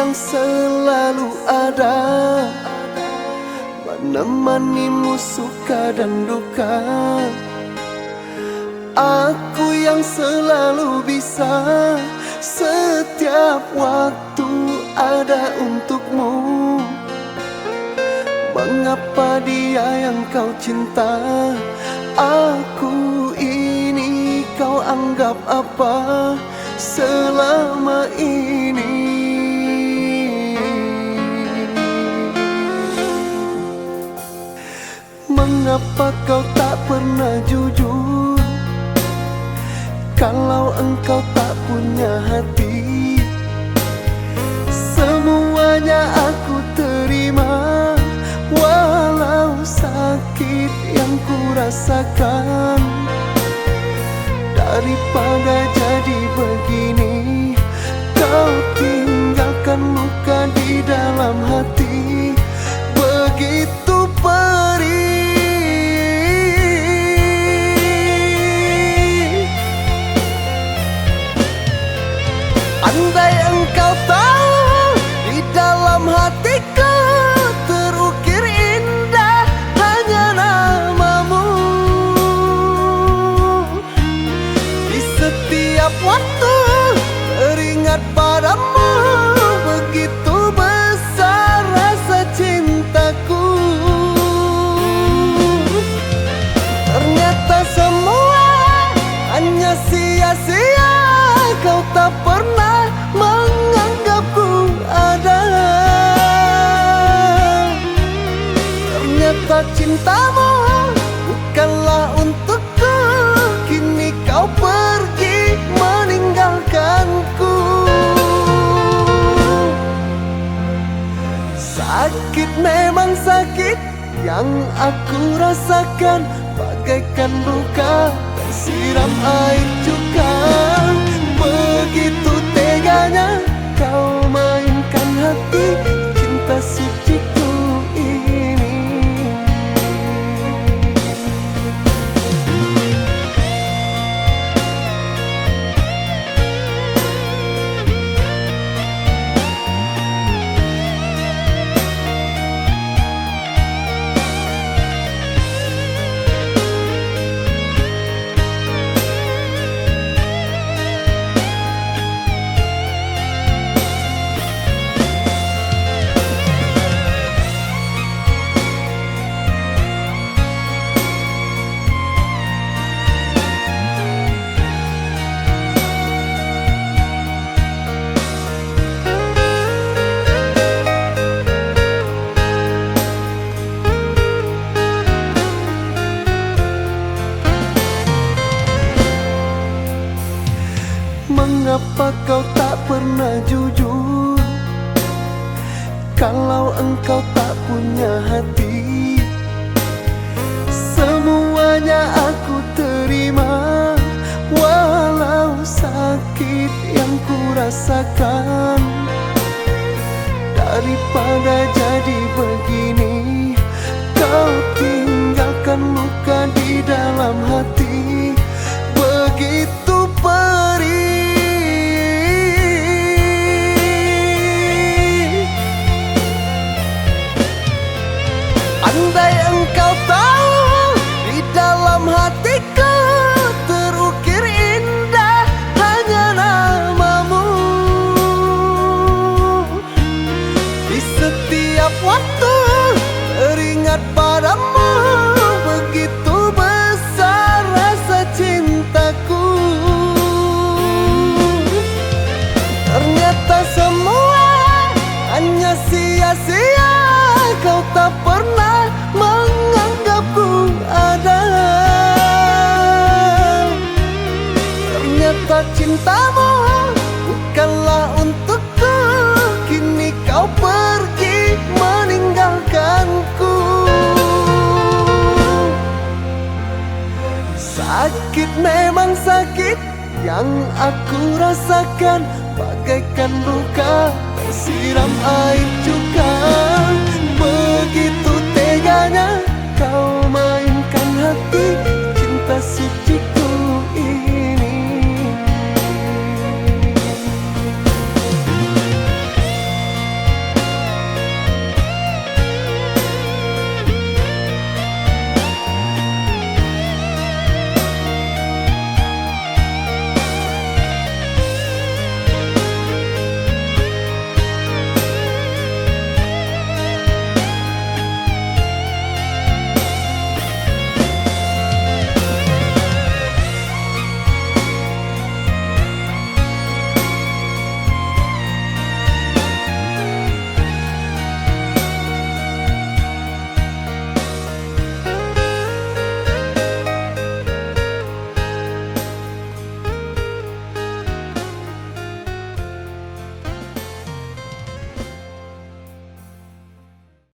yang selalu ada, menemanimu suka dan duka. Aku yang selalu bisa setiap waktu ada untukmu. Mengapa dia yang kau cinta, aku ini kau anggap apa selama ini? Mengapa kau tak pernah jujur kalau engkau tak punya hati? Semuanya aku terima, walau sakit yang ku rasakan. Daripada jadi begini, kau tinggalkan luka di dalam hati begitu perih. Andai engkau tahu di dalam hatiku terukir indah hanya namamu. Di setiap waktu teringat padamu, begitu besar rasa cintaku. Ternyata semua hanya sia-sia, kau tak pernah menganggapku ada. Ternyata cintamu bukanlah untukku, kini kau pergi meninggalkanku. Sakit memang sakit yang aku rasakan, bagaikan luka tersiram air cuka. Begitu teganya kau mainkan hati cinta suciku ini. Mengapa kau tak pernah jujur kalau engkau tak punya hati? Semuanya aku terima, walau sakit yang ku rasakan. Daripada jadi begini, kau tinggalkan luka di dalam hati begitu perih. Andai engkau tahu di dalam hatiku terukir indah hanya namamu. Di setiap waktu teringat padamu, begitu besar rasa cintaku. Ternyata semua hanya sia-sia, kau tak pernah menganggapku ada. Ternyata cintamu bukanlah untukku, kini kau pergi meninggalkanku. Sakit memang sakit yang aku rasakan, bagaikan luka tersiram air cuka. Begitu teganya